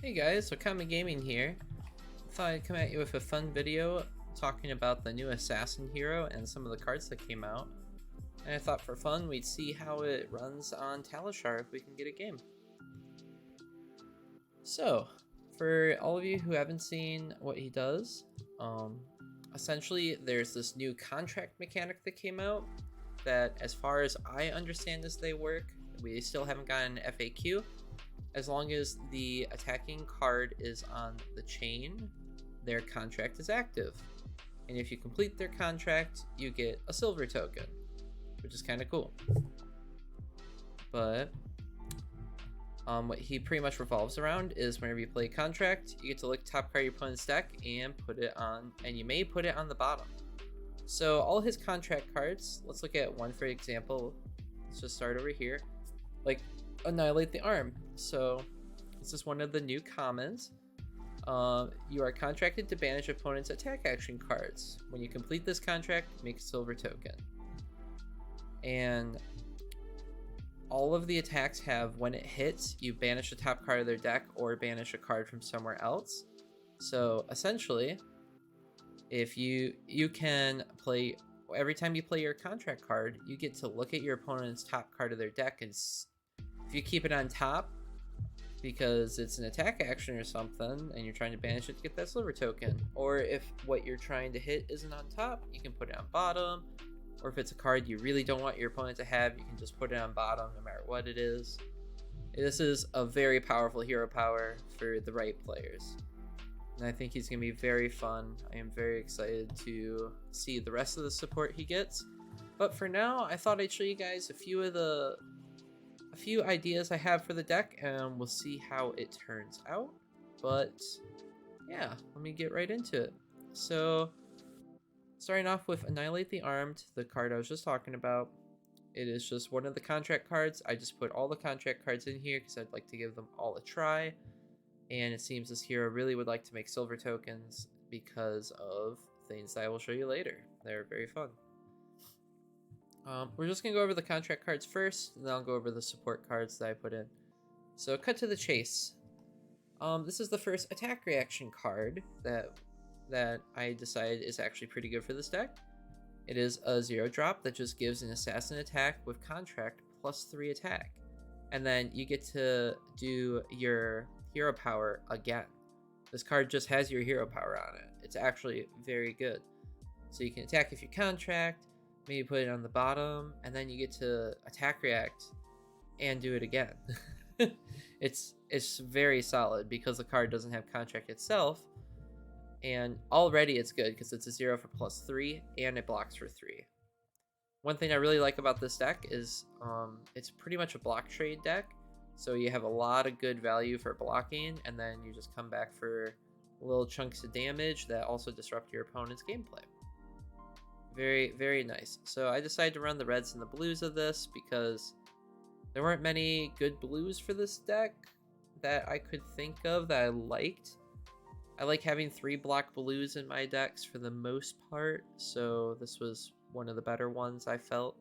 Hey guys, so Common Gaming here. Thought I'd come at you with a fun video talking about the new assassin hero and some of the cards that came out. And I thought for fun we'd see how it runs on Talishar if we can get a game. So, for all of you who haven't seen what he does, essentially there's this new contract mechanic that came out that, as far as I understand this, they work. We still haven't gotten an FAQ. As long as the attacking card is on the chain, their contract is active. And if you complete their contract, you get a silver token, which is kind of cool. But what he pretty much revolves around is whenever you play a contract, you get to look at the top card of your opponent's deck and put it on, and you may put it on the bottom. So all his contract cards, let's look at one for example. Let's just start over here. Like Annihilate the Arm. So this is one of the new commons. You are contracted to banish opponent's attack action cards. When you complete this contract, make a silver token. And all of the attacks have, when it hits, you banish the top card of their deck or banish a card from somewhere else. So essentially, if you can play, every time you play your contract card, you get to look at your opponent's top card of their deck, and if you keep it on top because it's an attack action or something and you're trying to banish it to get that silver token, or if what you're trying to hit isn't on top, you can put it on bottom, or if it's a card you really don't want your opponent to have, you can just put it on bottom no matter what it is. This is a very powerful hero power for the right players, and I think he's going to be very fun. I am very excited to see the rest of the support he gets. But for now, I thought I'd show you guys a few ideas I have for the deck, and we'll see how it turns out. But yeah, let me get right into it. So starting off with Annihilate the Armed, the card I was just talking about. It is just one of the contract cards. I just put all the contract cards in here because I'd like to give them all a try. And it seems this hero really would like to make silver tokens because of things that I will show you later. They're very fun. We're just going to go over the contract cards first, and then I'll go over the support cards that I put in. So cut to the chase. This is the first attack reaction card that I decided is actually pretty good for this deck. It is a 0-drop that just gives an assassin attack with contract +3 attack. And then you get to do your hero power again. This card just has your hero power on it. It's actually very good. So you can attack if you contract, maybe put it on the bottom, and then you get to attack react and do it again. It's very solid because the card doesn't have contract itself, and already it's good because it's a 0 for +3 and it blocks for 3. One thing I really like about this deck is it's pretty much a block trade deck, so you have a lot of good value for blocking, and then you just come back for little chunks of damage that also disrupt your opponent's gameplay. Very, very nice. So I decided to run the reds and the blues of this because there weren't many good blues for this deck that I could think of that I liked. I like having 3 block blues in my decks for the most part, so this was one of the better ones I felt,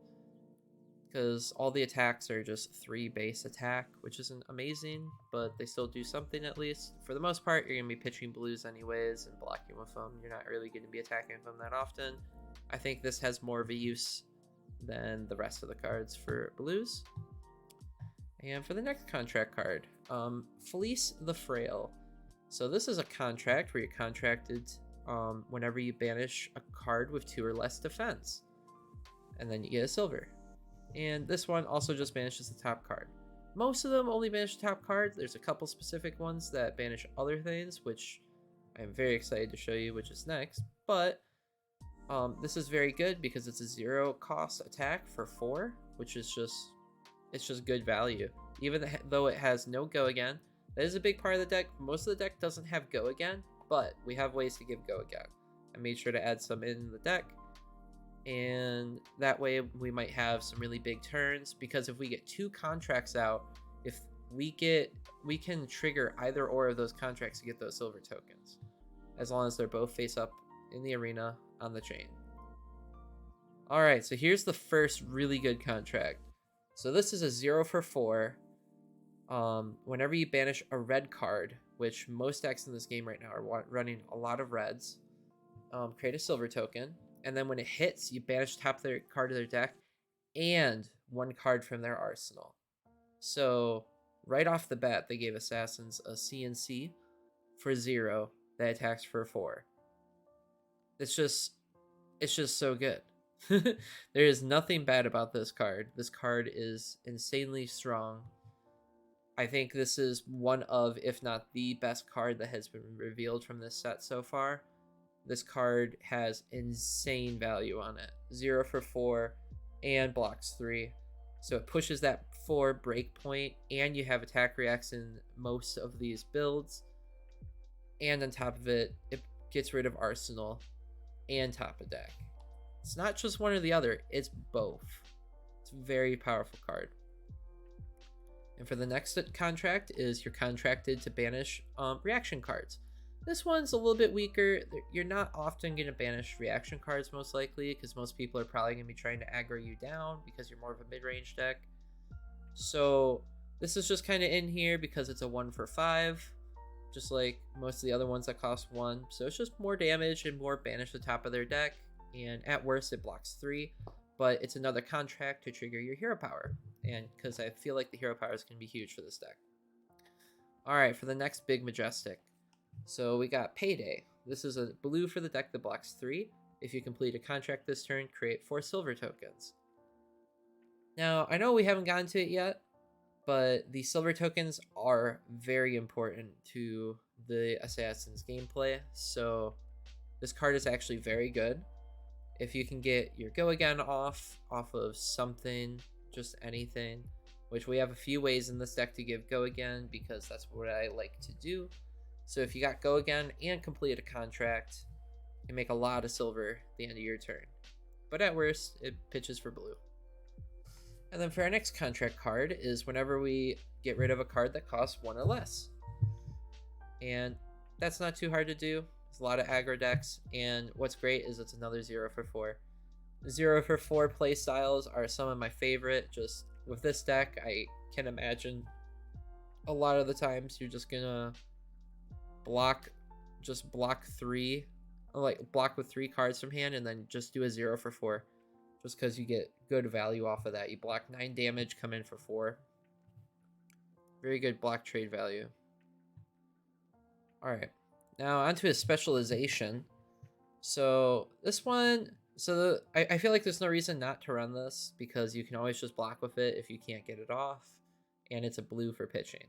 because all the attacks are just 3 base attack, which isn't amazing, but they still do something at least. For the most part, you're going to be pitching blues anyways and blocking with them. You're not really going to be attacking them that often. I think this has more of a use than the rest of the cards for blues. And for the next contract card, Fleece the Frail. So this is a contract where you're contracted whenever you banish a card with 2 or less defense, and then you get a silver. And this one also just banishes the top card. Most of them only banish the top card. There's a couple specific ones that banish other things, which I'm very excited to show you, which is next. But this is very good because it's a 0 cost attack for 4, which is just good value. Even though it has no go again, that is a big part of the deck. Most of the deck doesn't have go again, but we have ways to give go again. I made sure to add some in the deck, and that way we might have some really big turns, because if we get 2 contracts out, if we can trigger either or of those contracts to get those silver tokens, as long as they're both face up in the arena on the chain. Alright, so here's the first really good contract. So this is a 0 for 4 Whenever you banish a red card, which most decks in this game right now are running a lot of reds, create a silver token, and then when it hits, you banish top of their card of their deck and one card from their arsenal. So right off the bat, they gave assassins a CNC for 0 that attacks for 4. It's just so good. There is nothing bad about this card. This card is insanely strong. I think this is one of, if not the best card that has been revealed from this set so far. This card has insane value on it. 0 for 4 and blocks 3. So it pushes that 4 breakpoint, and you have attack reacts in most of these builds. And on top of it, it gets rid of arsenal and top of deck. It's not just one or the other, it's both. It's a very powerful card. And for the next contract is you're contracted to banish reaction cards. This one's a little bit weaker. You're not often going to banish reaction cards most likely, because most people are probably going to be trying to aggro you down because you're more of a mid-range deck. So this is just kind of in here because it's a 1 for 5, just like most of the other ones that cost 1. So it's just more damage and more banish the top of their deck. And at worst, it blocks 3. But it's another contract to trigger your hero power, and because I feel like the hero power is going to be huge for this deck. Alright, for the next big majestic. So we got Payday. This is a blue for the deck that blocks 3. If you complete a contract this turn, create 4 silver tokens. Now, I know we haven't gotten to it yet, but the silver tokens are very important to the Assassin's gameplay, so this card is actually very good. If you can get your Go Again off of something, just anything, which we have a few ways in this deck to give Go Again because that's what I like to do. So if you got Go Again and complete a contract, you can make a lot of silver at the end of your turn. But at worst, it pitches for blue. And then for our next contract card is whenever we get rid of a card that costs 1 or less. And that's not too hard to do. There's a lot of aggro decks, and what's great is it's another 0 for 4. 0 for 4 play styles are some of my favorite. Just with this deck, I can imagine a lot of the times you're just gonna block 3, like block with 3 cards from hand, and then just do a 0 for 4, just because you get good value off of that. You block 9 damage, come in for 4. Very good block trade value. Alright, now onto his specialization. So this one, I feel like there's no reason not to run this, because you can always just block with it if you can't get it off, and it's a blue for pitching.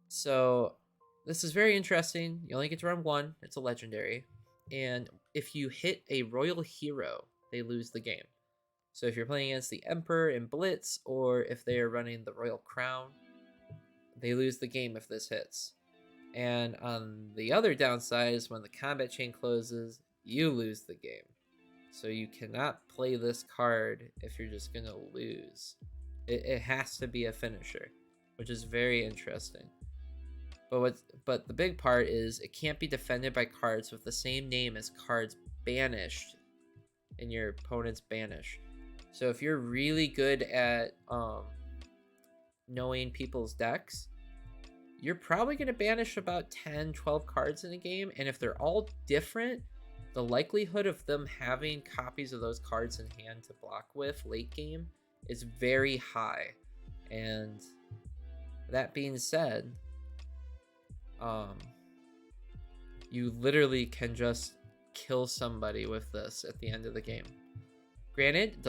So this is very interesting. You only get to run 1. It's a legendary, and if you hit a royal hero, they lose the game. So if you're playing against the Emperor in Blitz, or if they are running the Royal Crown, they lose the game if this hits. And on the other downside is when the combat chain closes, you lose the game. So you cannot play this card if you're just gonna lose. It has to be a finisher, which is very interesting. But the big part is it can't be defended by cards with the same name as cards banished in your opponent's banish. So if you're really good at knowing people's decks, you're probably going to banish about 10, 12 cards in a game, and if they're all different, the likelihood of them having copies of those cards in hand to block with late game is very high. And that being said, you literally can just kill somebody with this at the end of the game. Granted, it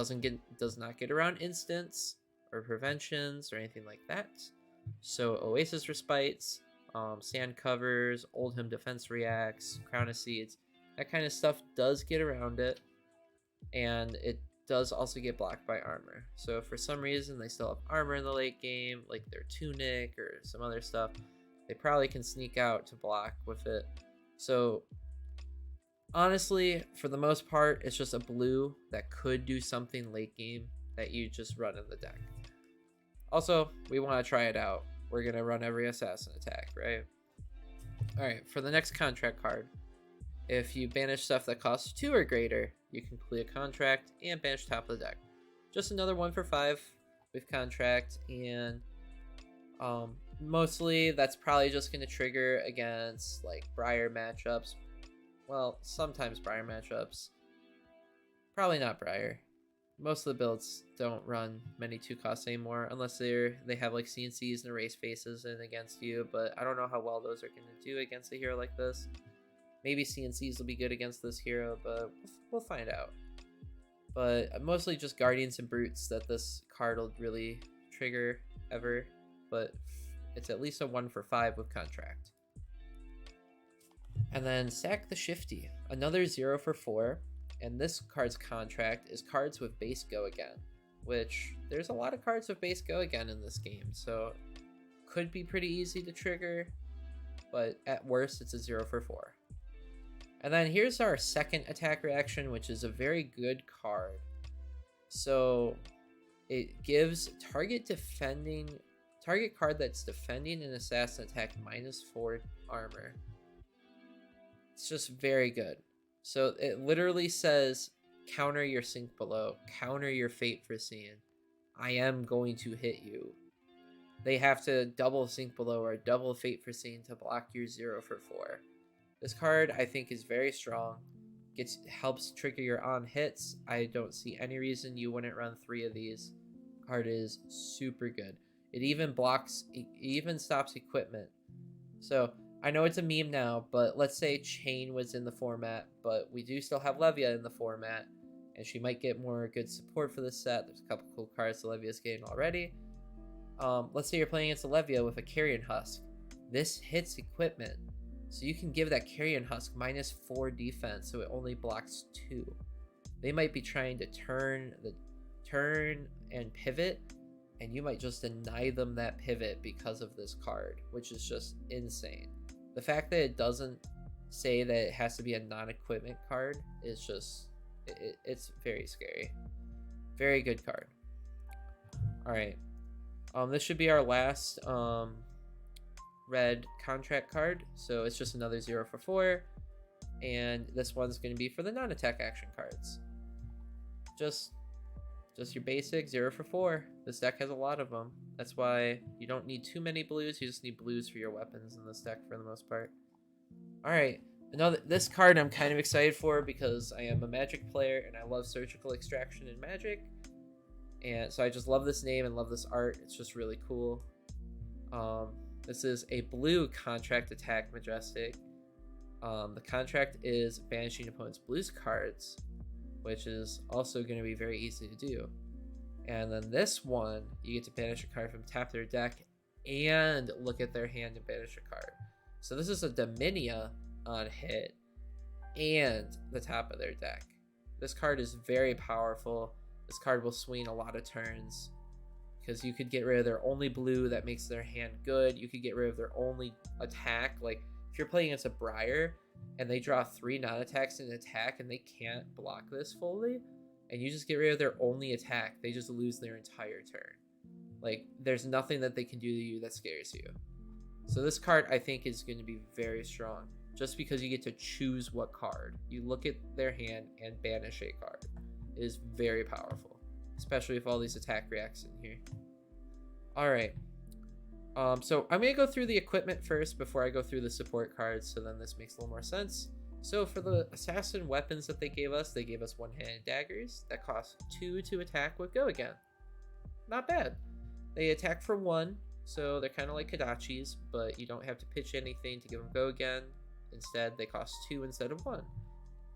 does not get around instants or preventions or anything like that. So Oasis Respites, Sand Covers, Oldham Defense Reacts, Crown of Seeds, that kind of stuff does get around it, and it does also get blocked by armor. So if for some reason they still have armor in the late game, like their Tunic or some other stuff, they probably can sneak out to block with it. So honestly, for the most part, it's just a blue that could do something late game that you just run in the deck. Also, we want to try it out. We're going to run every assassin attack, right? Alright, for the next contract card, if you banish stuff that costs 2 or greater, you can complete a contract and banish top of the deck. Just another 1 for 5 with contract, and Mostly that's probably just going to trigger against like Briar matchups. Well, sometimes Briar matchups. Probably not Briar. Most of the builds don't run many 2 costs anymore unless they have like CNCs and erase faces in against you, but I don't know how well those are going to do against a hero like this. Maybe CNCs will be good against this hero, but we'll find out. But mostly just Guardians and Brutes that this card will really trigger ever, but it's at least a 1 for 5 with Contract. And then Sack the Shifty, another 0 for 4. And this card's contract is cards with base Go Again, which there's a lot of cards with base Go Again in this game, so could be pretty easy to trigger, but at worst it's a 0 for 4. And then here's our second attack reaction, which is a very good card. So it gives target card that's defending an assassin attack -4 armor. It's just very good. So it literally says, counter your Sink Below, counter your Fate Foreseen. I am going to hit you. They have to double Sink Below or double Fate Foreseen to block your 0 for 4. This card I think is very strong. Helps trigger your on hits. I don't see any reason you wouldn't run 3 of these. Card is super good. It even stops equipment. So I know it's a meme now, but let's say Chain was in the format, but we do still have Levia in the format, and she might get more good support for this set. There's a couple cool cards Levia's getting already. Let's say you're playing against a Levia with a Carrion Husk. This hits equipment, so you can give that Carrion Husk -4 defense, so it only blocks 2. They might be trying to turn and pivot, and you might just deny them that pivot because of this card, which is just insane. The fact that it doesn't say that it has to be a non-equipment card is just, it's very scary. Very good card. Alright. This should be our last red contract card. So it's just another 0 for 4. And this one's going to be for the non-attack action cards. Just your basic 0 for 4. This deck has a lot of them. That's why you don't need too many blues. You just need blues for your weapons in this deck for the most part. Alright, this card I'm kind of excited for because I am a Magic player and I love Surgical Extraction in Magic. And so I just love this name and love this art. It's just really cool. This is a blue contract attack Majestic. The contract is banishing opponent's blues cards, which is also going to be very easy to do. And then this one, you get to banish a card from tap their deck and look at their hand and banish a card. So this is a Dominia on hit and the top of their deck. This card is very powerful. This card will swing a lot of turns because you could get rid of their only blue that makes their hand good. You could get rid of their only attack. Like if you're playing against a Briar and they draw 3 non-attacks in an attack and they can't block this fully, and you just get rid of their only attack, they just lose their entire turn. Like, there's nothing that they can do to you that scares you. So this card, I think, is going to be very strong, just because you get to choose what card. You look at their hand and banish a card. It is very powerful, especially with all these attack reacts in here. Alright. So I'm going to go through the equipment first before I go through the support cards, so then this makes a little more sense. So for the assassin weapons that they gave us one-handed daggers that cost 2 to attack with Go Again. Not bad. They attack for 1, so they're kind of like Kodachis, but you don't have to pitch anything to give them Go Again. Instead, they cost 2 instead of 1,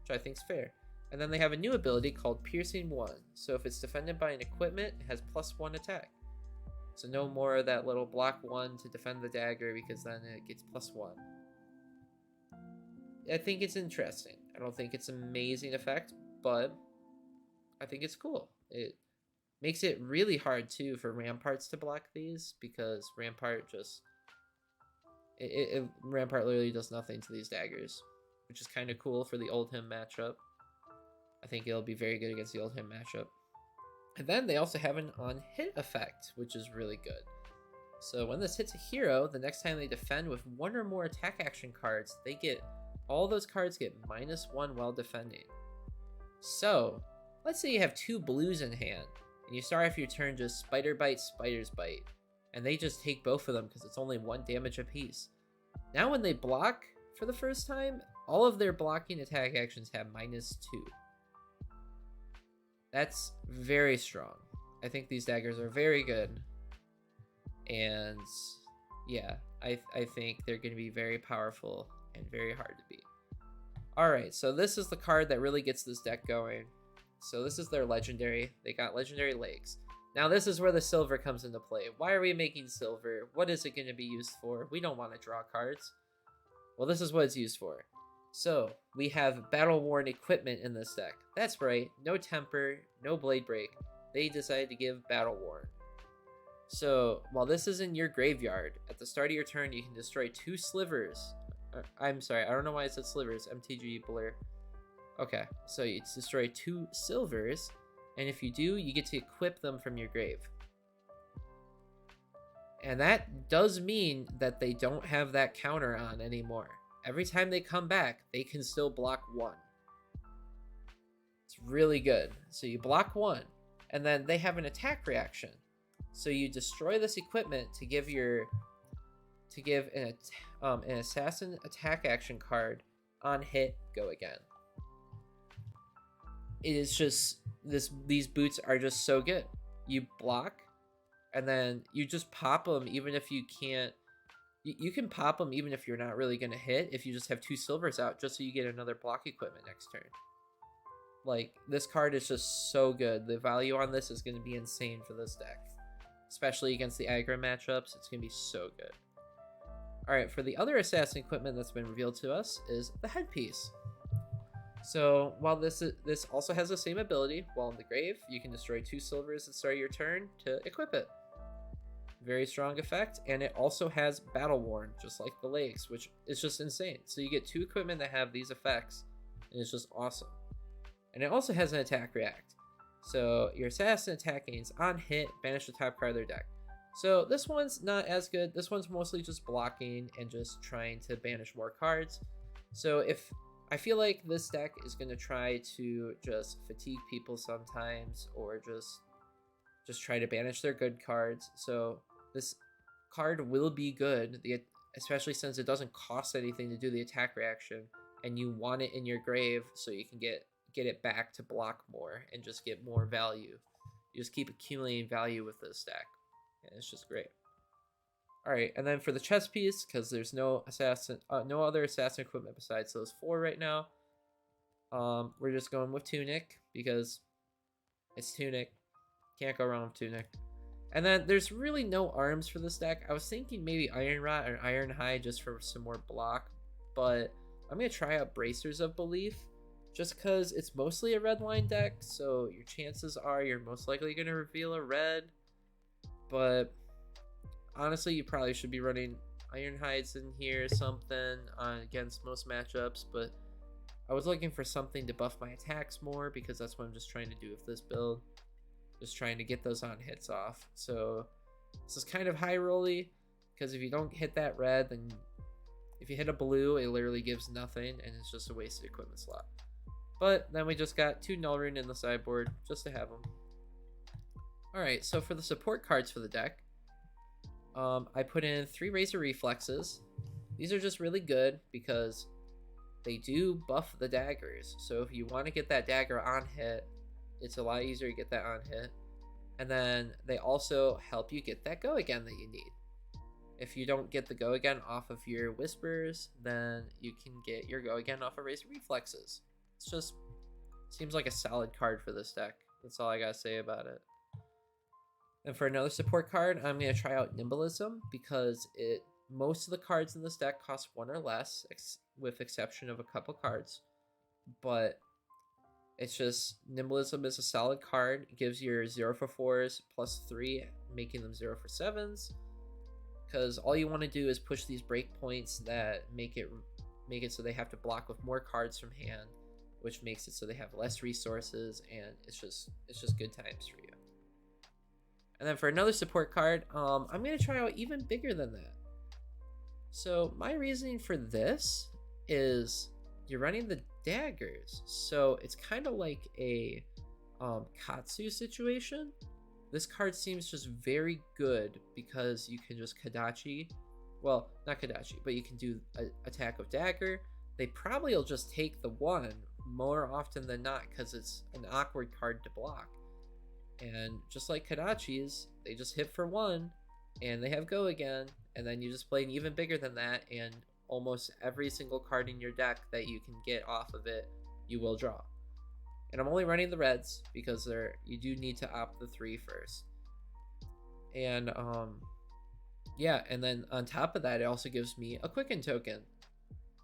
which I think is fair. And then they have a new ability called Piercing 1. So if it's defended by an equipment, it has +1 attack. So no more of that little block 1 to defend the dagger, because then it gets +1. I think it's interesting. I don't think it's an amazing effect, but I think it's cool. It makes it really hard too for Ramparts to block these, because Rampart just Rampart literally does nothing to these daggers, which is kind of cool for the Oldhim matchup. I think it'll be very good against the Oldhim matchup. And then they also have an on-hit effect, which is really good. So when this hits a hero, the next time they defend with 1 or more attack action cards, all those cards get -1 while defending. So let's say you have 2 blues in hand, and you start off your turn just Spider Bite, Spider's Bite, and they just take both of them because it's only 1 damage apiece. Now when they block for the first time, all of their blocking attack actions have -2. That's very strong. I think these daggers are very good. And yeah, I think they're going to be very powerful and very hard to beat. Alright, so this is the card that really gets this deck going. So this is their legendary. They got legendary legs. Now this is where the silver comes into play. Why are we making silver? What is it going to be used for? We don't want to draw cards. Well, this is what it's used for. So we have battle worn equipment in this deck. That's right, no temper, no blade break. They decided to give battle worn. So while this is in your graveyard, at the start of your turn you can destroy 2 slivers. I'm sorry, I don't know why it said slivers. MTG blur. Okay, so you destroy 2 silvers, and if you do, you get to equip them from your grave. And that does mean that they don't have that counter on anymore. Every time they come back, they can still block 1. It's really good. So you block 1, and then they have an attack reaction. So you destroy this equipment to give an assassin attack action card on hit, go again. It is just these boots are just so good. You block, and then you just pop them even if you can't. You can pop them even if you're not really gonna hit. If you just have 2 silvers out, just so you get another block equipment next turn. Like, this card is just so good. The value on this is gonna be insane for this deck, especially against the aggro matchups. It's gonna be so good. Alright, for the other assassin equipment that's been revealed to us is the headpiece. So while this also has the same ability, while in the grave, you can destroy 2 silvers at the start of your turn to equip it. Very strong effect, and it also has battle worn, just like the legs, which is just insane. So you get 2 equipment that have these effects, and it's just awesome. And it also has an attack react. So your assassin attack gains on hit, banish the top card of their deck. So this one's not as good. This one's mostly just blocking and just trying to banish more cards. So if I feel like this deck is going to try to just fatigue people sometimes, or just try to banish their good cards. So this card will be good, especially since it doesn't cost anything to do the attack reaction, and you want it in your grave so you can get it back to block more and just get more value. You just keep accumulating value with this deck, and it's just great. Alright, and then for the chest piece, because there's no other assassin equipment besides those 4 right now, we're just going with Tunic, because it's Tunic. Can't go wrong with Tunic. And then there's really no arms for this deck. I was thinking maybe Iron Rot or Iron Hide just for some more block, but I'm going to try out Bracers of Belief, just because it's mostly a red line deck, so your chances are you're most likely going to reveal a red, but honestly, you probably should be running Iron Hides in here or something against most matchups, but I was looking for something to buff my attacks more, because that's what I'm just trying to do with this build. Just trying to get those on hits off. So this is kind of high rolly, because if you don't hit that red, then if you hit a blue, it literally gives nothing, and it's just a wasted equipment slot. But then we just got 2 Null Rune in the sideboard, just to have them. Alright, so for the support cards for the deck, I put in 3 Razor Reflexes. These are just really good because they do buff the daggers. So if you want to get that dagger on hit, it's a lot easier to get that on hit. And then they also help you get that go again that you need. If you don't get the go again off of your Whispers, then you can get your go again off of Razor Reflexes. It's just seems like a solid card for this deck. That's all I gotta say about it. And for another support card, I'm going to try out Nimblism, because most of the cards in this deck cost 1 or less, with exception of a couple cards. But it's just, Nimblism is a solid card. It gives your 0 for 4s +3, making them 0 for 7s. Because all you want to do is push these breakpoints that make it so they have to block with more cards from hand, which makes it so they have less resources, and it's just good times for you. And then for another support card, I'm going to try out even bigger than that. So my reasoning for this is you're running the daggers. So it's kind of like a Katsu situation, This card seems just very good because you can just Kadachi. Well, not Kadachi, but you can do attack of dagger. They probably will just take the one more often than not because it's an awkward card to block. And just like Kadachi's, they just hit for one and they have go again. And then you just play an even bigger than that, and almost every single card in your deck that you can get off of it, you will draw. And I'm only running the reds because you do need to opt the 3 first. And yeah, and then on top of that, it also gives me a Quicken token.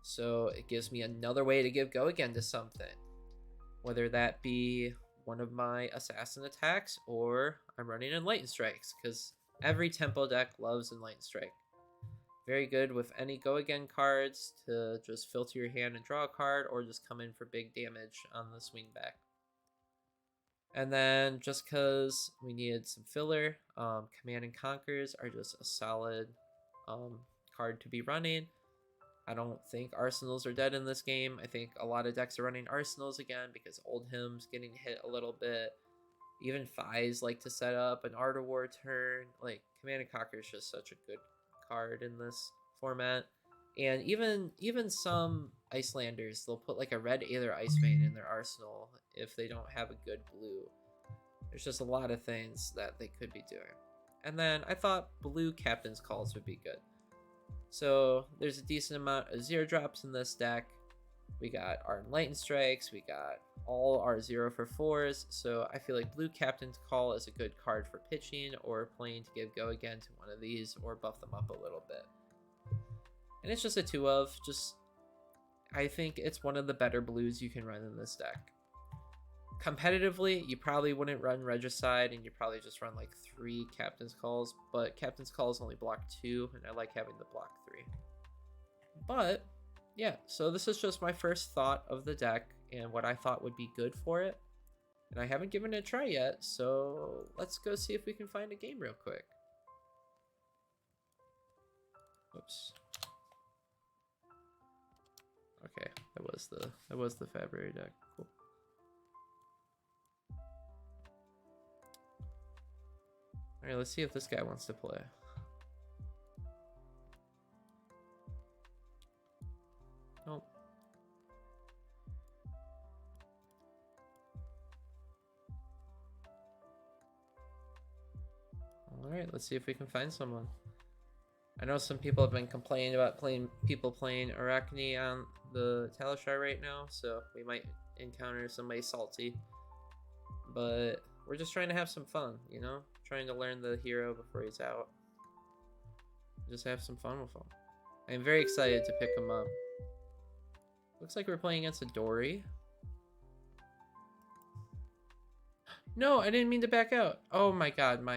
So it gives me another way to give go again to something. Whether that be one of my assassin attacks or I'm running Enlightened Strikes, because every tempo deck loves Enlightened Strike. Very good with any go again cards to just filter your hand and draw a card, or just come in for big damage on the swing back. And then just because we needed some filler, Command and Conquers are just a solid card to be running. I don't think Arsenals are dead in this game. I think a lot of decks are running Arsenals again because Oldhim's getting hit a little bit. Even Fies like to set up an Art of War turn. Like, Command and Conquer is just such a good card in this format. And even some Icelanders, they'll put like a red Aether Icevein in their arsenal if they don't have a good blue. There's just a lot of things that they could be doing. And then I thought blue Captain's Calls would be good. So there's a decent amount of 0-drops in this deck. We got our Enlightened Strikes, we got all our 0 for 4s, so I feel like blue Captain's Call is a good card for pitching or playing to give go again to one of these or buff them up a little bit. And it's just a 2 of, I think it's one of the better blues you can run in this deck. Competitively, you probably wouldn't run Regicide, and you probably just run like 3 Captain's Calls, but Captain's Calls only block 2, and I like having the block 3. But yeah, so this is just my first thought of the deck and what I thought would be good for it. And I haven't given it a try yet, so let's go see if we can find a game real quick. Oops. Okay, that was the February deck. Cool. Alright, let's see if this guy wants to play. Nope. Alright, let's see if we can find someone. I know some people have been complaining about people playing Arakni on the Talishar right now, so we might encounter somebody salty. But we're just trying to have some fun, you know? Trying to learn the hero before he's out. Just have some fun with him. I'm very excited to pick him up. Looks like we're playing against a Dory. No, I didn't mean to back out. Oh my god,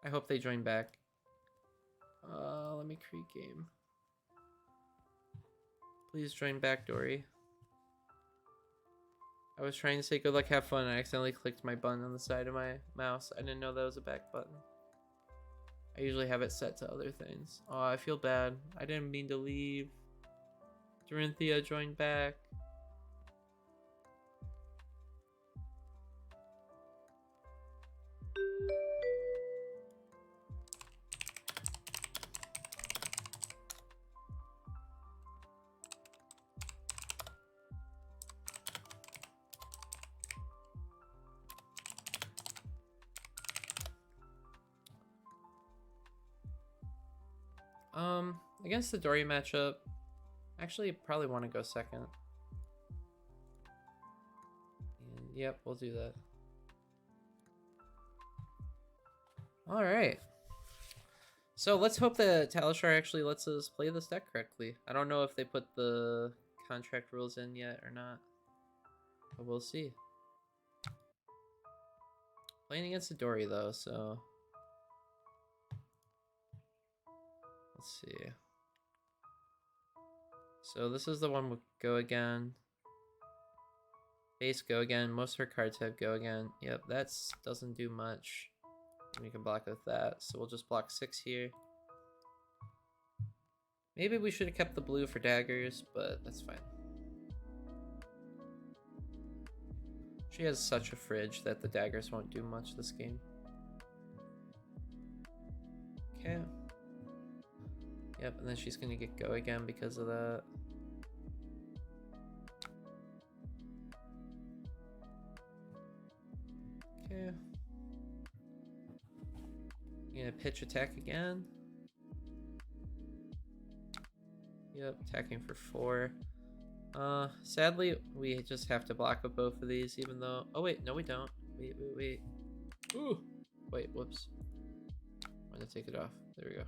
I hope they join back. Let me create game. Please join back, Dory. I was trying to say good luck, have fun, and I accidentally clicked my button on the side of my mouse. I didn't know that was a back button. I usually have it set to other things. Oh, I feel bad. I didn't mean to leave. Dorinthia joined back. Against the Dory matchup, actually probably want to go second. And yep, we'll do that. All right. So let's hope that Talishar actually lets us play this deck correctly. I don't know if they put the contract rules in yet or not, but we'll see. Playing against a Dory though, so let's see. So this is the one with go again. Base go again. Most of her cards have go again. Yep, that doesn't do much. We can block with that. So we'll just block 6 here. Maybe we should have kept the blue for daggers, but that's fine. She has such a fridge that the daggers won't do much this game. Okay. Yep, and then she's gonna get go again because of that. Okay. You're gonna pitch attack again. Yep, attacking for 4. Sadly, we just have to block with both of these, even though... Oh, wait, no we don't. Wait. Ooh! Wait, whoops. I'm gonna take it off. There we go.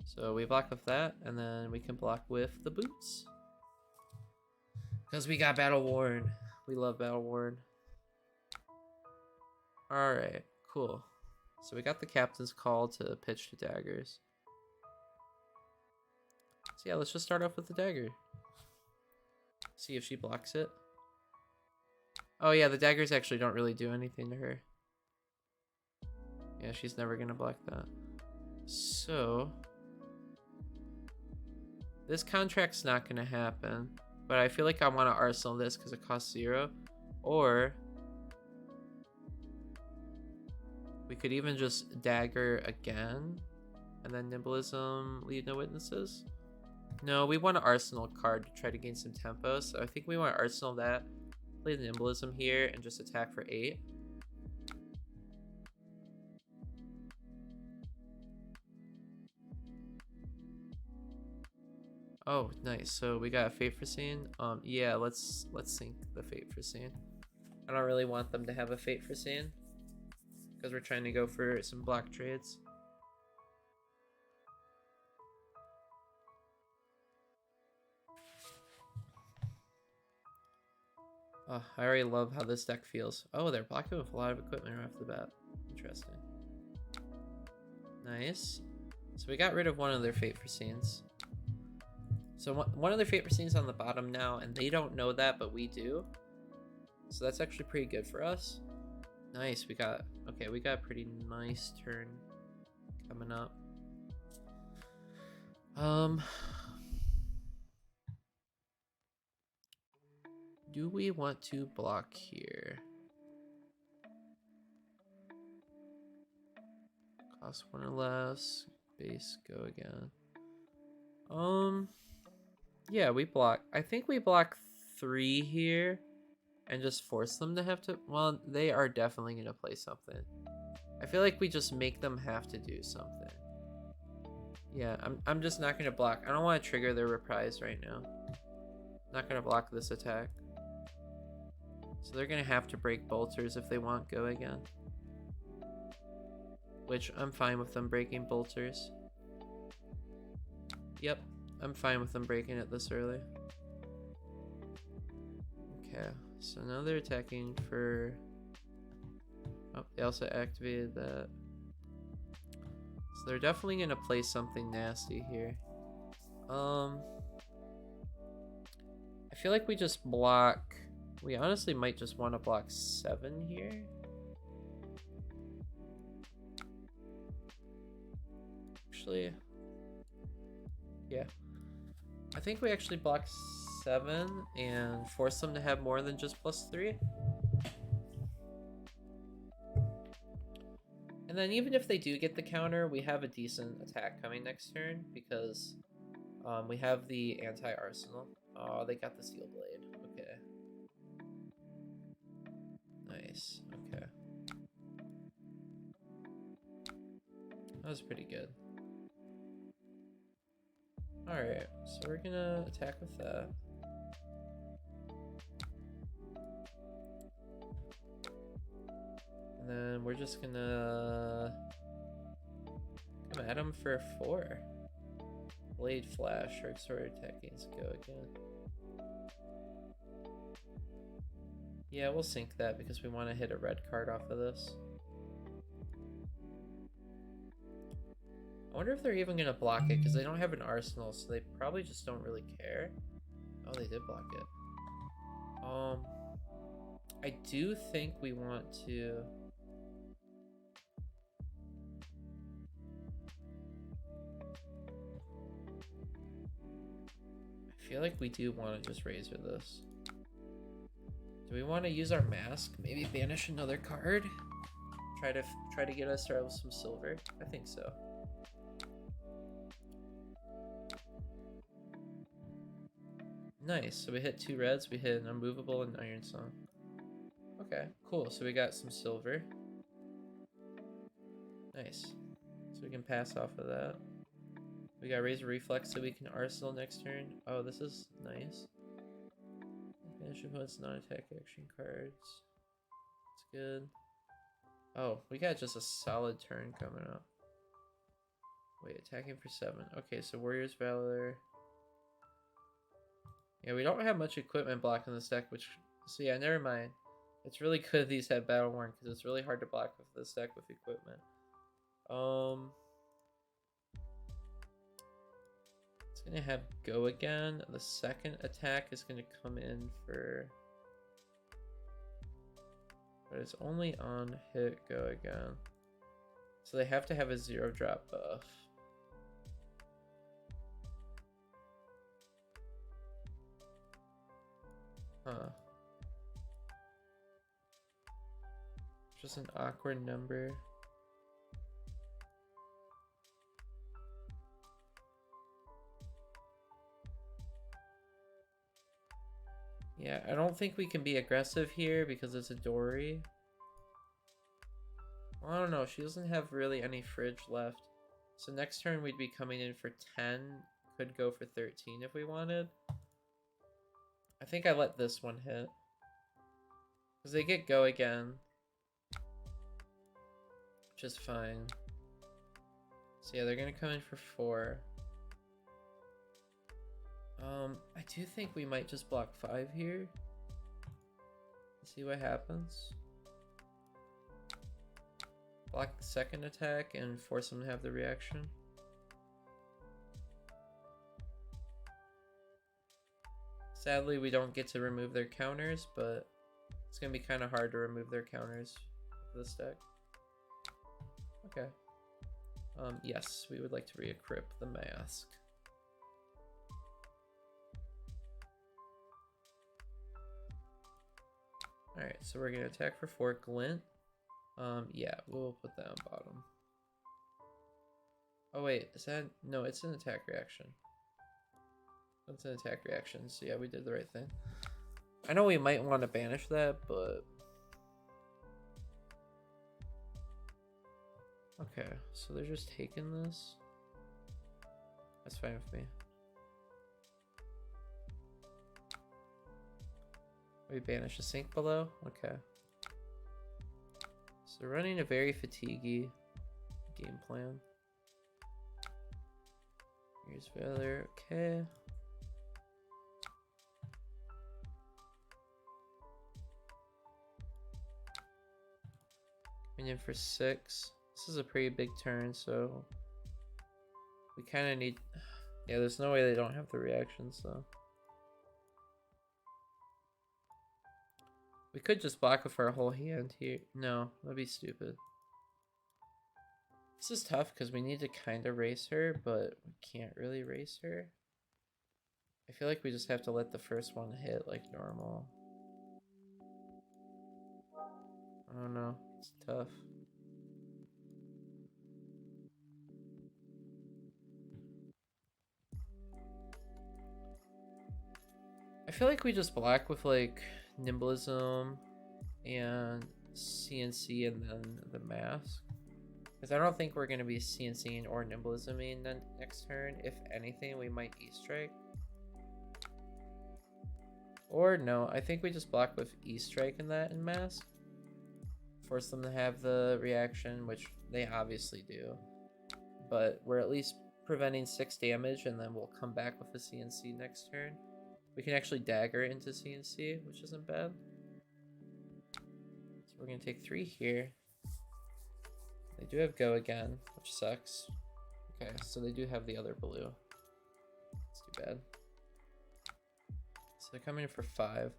So we block with that, and then we can block with the boots. Because we got Battle Worn. We love Battle Worn. Alright, cool. So we got the captain's call to pitch to daggers. So yeah, let's just start off with the dagger. See if she blocks it. Oh yeah, the daggers actually don't really do anything to her. Yeah, she's never gonna block that. So... this contract's not gonna happen, but I feel like I want to arsenal this because it costs 0. Or... we could even just dagger again, and then nimblism, leave no witnesses. No, we want an arsenal card to try to gain some tempo, so I think we want to arsenal that, play the nimblism here, and just attack for 8. Oh, nice. So we got a Fate Foreseen. Yeah, let's sync the Fate Foreseen. I don't really want them to have a Fate Foreseen because we're trying to go for some block trades. Oh, I already love how this deck feels. Oh, they're blocking with a lot of equipment right off the bat. Interesting. Nice. So we got rid of one of their Fate Foreseens. So one of their Fate Foreseens on the bottom now, and they don't know that, but we do. So that's actually pretty good for us. Nice, we got a pretty nice turn coming up. Do we want to block here? Cost 1 or less. Base, go again. Yeah, we block. I think we block 3 here and just force them to have to... well, they are definitely going to play something. I feel like we just make them have to do something. Yeah, I'm just not going to block. I don't want to trigger their reprise right now. Not going to block this attack. So they're going to have to break bolters if they want go again. Which I'm fine with them breaking bolters. Yep, I'm fine with them breaking it this early. Okay, so now they're attacking for... oh, they also activated that. So they're definitely going to play something nasty here. I feel like we just block... we honestly might just want to block 7 here. Actually, yeah. I think we actually block 7 and force them to have more than just +3. And then even if they do get the counter, we have a decent attack coming next turn because we have the anti-arsenal. Oh, they got the steel blade. Okay. Nice. Okay. That was pretty good. Alright, so we're gonna attack with that. And then we're just gonna come at him for 4. Blade Flash, or sword attack gains go again. Yeah, we'll sync that because we want to hit a red card off of this. I wonder if they're even going to block it because they don't have an arsenal, so they probably just don't really care. Oh, they did block it. I do think we want to... I feel like we do want to just razor this. Do we want to use our mask? Maybe banish another card? Try to get ourselves some silver? I think so. Nice. So we hit 2 reds. We hit an unmovable and iron song. Okay, cool. So we got some silver. Nice. So we can pass off of that. We got Razor Reflex so we can Arsenal next turn. Oh, this is nice. Finish opponent's non-attack action cards. It's good. Oh, we got just a solid turn coming up. Wait, attacking for 7. Okay, so Warrior's Valor. Yeah, we don't have much equipment block in this deck, which... So yeah, never mind. It's really good if these had Battle Worn, because it's really hard to block with this deck with equipment. It's gonna have Go Again. The second attack is gonna come in for... But it's only on hit Go Again. So they have to have a 0-drop buff. Huh. Just an awkward number. Yeah, I don't think we can be aggressive here because it's a Dory. Well, I don't know. She doesn't have really any fridge left. So next turn we'd be coming in for 10. Could go for 13 if we wanted. I think I let this one hit. Because they get Go Again. Which is fine. So yeah, they're going to come in for 4. I do think we might just block 5 here. See what happens. Block the second attack and force them to have the reaction. Sadly, we don't get to remove their counters, but it's going to be kind of hard to remove their counters with this deck. Okay. Yes, we would like to re-equip the mask. Alright, so we're going to attack for 4 glint. Yeah, we'll put that on bottom. Oh wait, is that... No, it's an attack reaction. That's an attack reaction, so yeah, we did the right thing. I know we might want to banish that, but... Okay, so they're just taking this? That's fine with me. We banish a sink below? Okay. So running a very fatiguey game plan. Here's Valor, okay. Coming in for 6. This is a pretty big turn, so we kind of need... Yeah, there's no way they don't have the reactions, though. We could just block with our whole hand here. No, that'd be stupid. This is tough because we need to kind of race her, but we can't really race her. I feel like we just have to let the first one hit like normal. I don't know. It's tough. I feel like we just block with like Nimblism and CNC and then the mask. Because I don't think we're going to be CNCing or Nimblisming then next turn. If anything, we might E-Strike. Or no, I think we just block with E-Strike in that and mask. Force them to have the reaction, which they obviously do. But we're at least preventing 6 damage, and then we'll come back with a CNC next turn. We can actually dagger into CNC, which isn't bad. So we're going to take 3 here. They do have Go Again, which sucks. Okay, so they do have the other blue. It's too bad. So they're coming in for 5.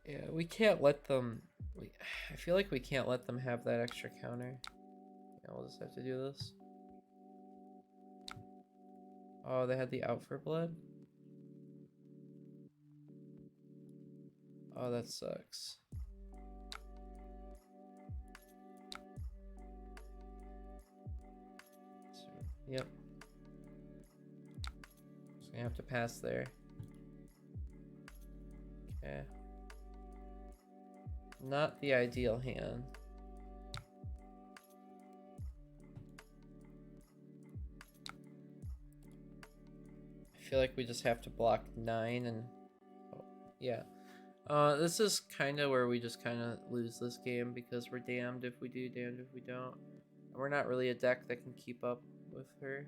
Yeah, we can't let them I feel like we can't let them have that extra counter. Yeah, we'll just have to do this. Oh, they had the out for blood? Oh, that sucks. So, yep. Just gonna have to pass there. Okay. Not the ideal hand. I feel like we just have to block 9 and... Oh, yeah. This is kind of where we just kind of lose this game because we're damned if we do, damned if we don't. And we're not really a deck that can keep up with her.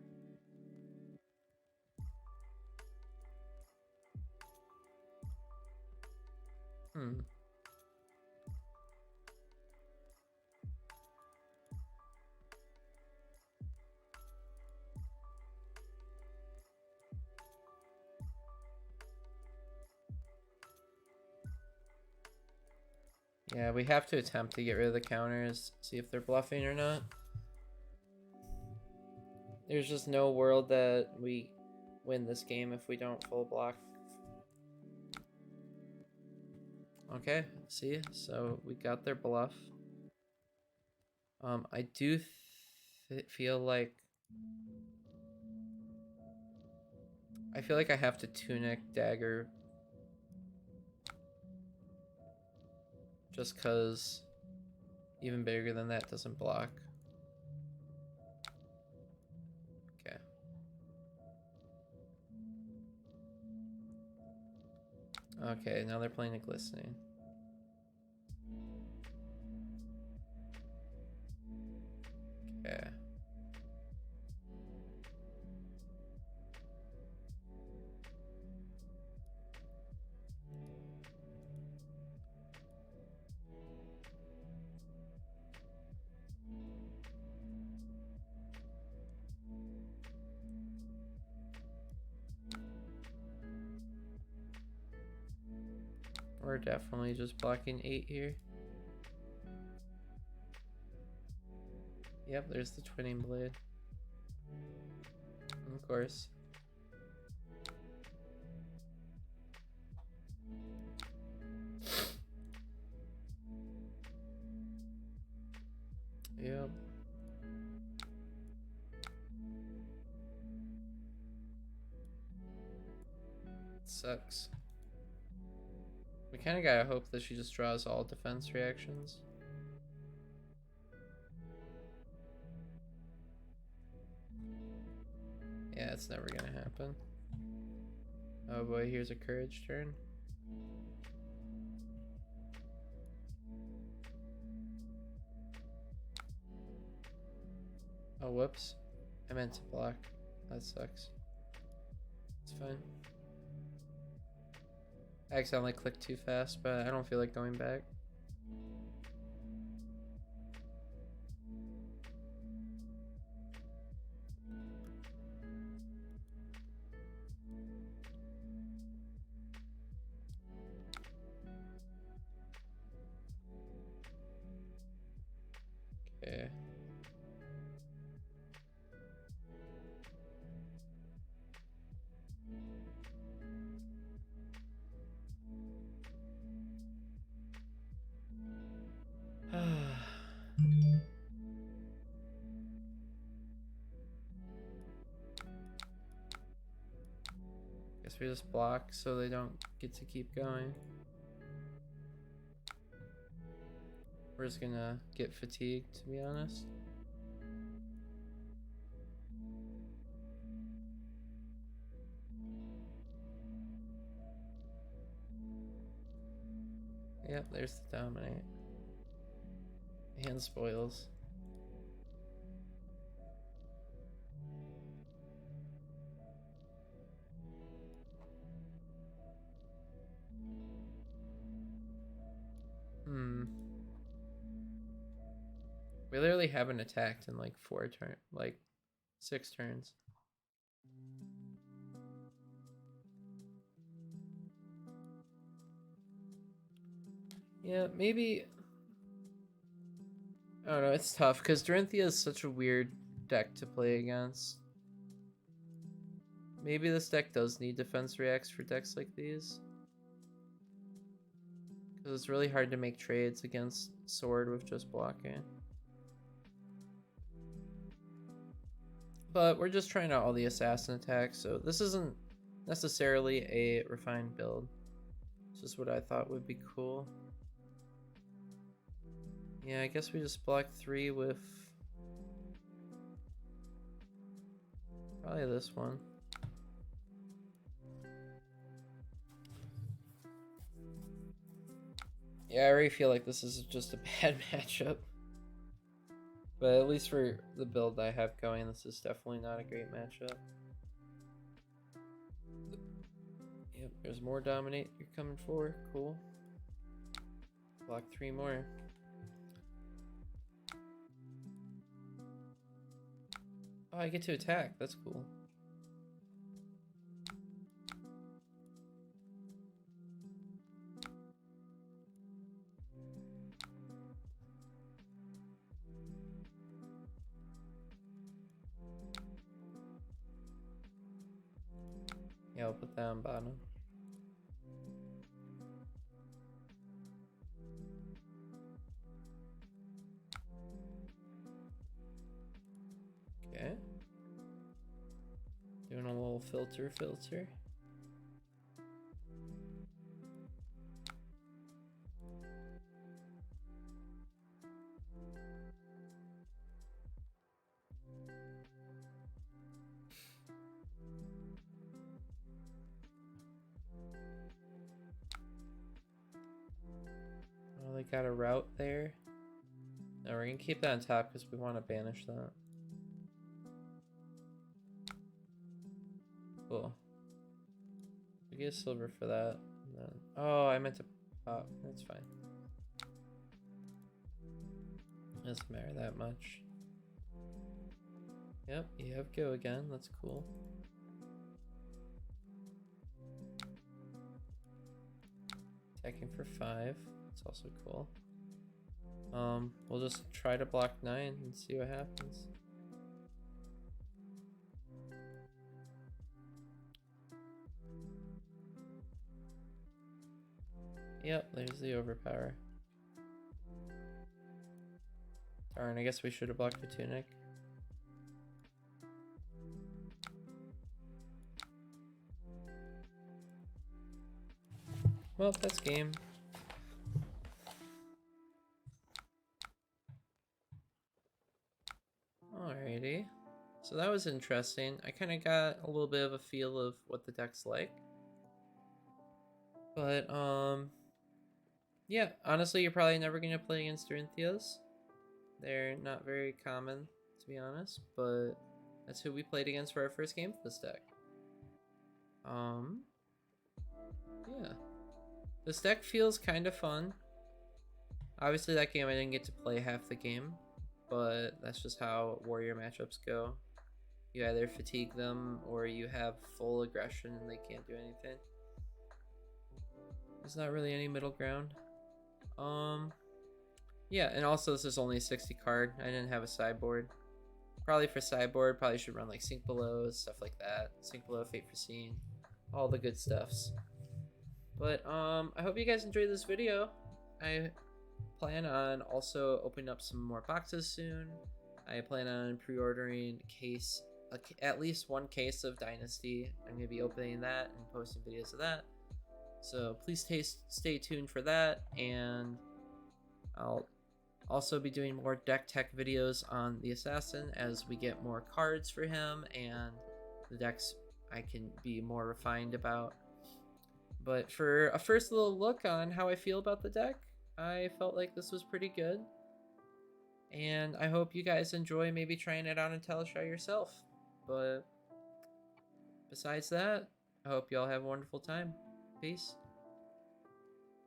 Yeah, we have to attempt to get rid of the counters, see if they're bluffing or not. There's just no world that we win this game if we don't full block. Okay, see? So we got their bluff. I do feel like... I feel like I have to Tunic Dagger. Just because even bigger than that doesn't block. Okay. Okay, now they're playing a Glistening. Okay. We're definitely just blocking 8 here. Yep, there's the Twinning Blade. Of course. Yep. Sucks. We kind of gotta hope that she just draws all defense reactions. Yeah, it's never gonna happen. Oh boy, here's a courage turn. Oh, whoops. I meant to block. That sucks. It's fine. I accidentally clicked too fast, but I don't feel like going back. Okay. Guess we just block so they don't get to keep going. We're just gonna get fatigued, to be honest. Yep, there's the dominate. Hand spoils. We literally haven't attacked in like 6 turns. Yeah, maybe I don't know, it's tough because Dorinthia is such a weird deck to play against. Maybe this deck does need defense reacts for decks like these. Because it's really hard to make trades against Sword with just blocking. But we're just trying out all the assassin attacks, so this isn't necessarily a refined build. It's just what I thought would be cool. Yeah, I guess we just block 3 with probably this one. Yeah, I already feel like this is just a bad matchup. But at least for the build I have going, this is definitely not a great matchup. Yep, there's more dominate you're coming for. Cool. Block 3 more. Oh, I get to attack. That's cool. Yeah, I'll put that on bottom. Okay. Doing a little filter. Oh, they got a route there. No, we're gonna keep that on top because we want to banish that. Cool. We get silver for that. And then, oh, I meant to pop. That's fine. Doesn't matter that much. Yep, you have go again. That's cool. Attacking for 5. That's also cool. We'll just try to block 9 and see what happens. Yep, there's the overpower. Darn, I guess we should have blocked the tunic. Well, that's game. Alrighty. So that was interesting. I kind of got a little bit of a feel of what the deck's like. But, yeah, honestly, you're probably never going to play against Dorinthias. They're not very common, to be honest, but that's who we played against for our first game for this deck. Yeah. This deck feels kind of fun. Obviously, that game I didn't get to play half the game, but that's just how warrior matchups go. You either fatigue them or you have full aggression and they can't do anything. There's not really any middle ground. Yeah, and also this is only a 60 card. I didn't have a sideboard. Probably for sideboard, probably should run like Sink Below, stuff like that. Sink Below, Fate Foreseen, all the good stuffs. But I hope you guys enjoyed this video. I plan on also opening up some more boxes soon. I plan on pre-ordering at least 1 case of Dynasty. I'm going to be opening that and posting videos of that. So please stay tuned for that, and I'll also be doing more deck tech videos on the Assassin as we get more cards for him and the decks I can be more refined about. But for a first little look on how I feel about the deck, I felt like this was pretty good. And I hope you guys enjoy maybe trying it out in Teleshow yourself. But besides that, I hope y'all have a wonderful time. Peace.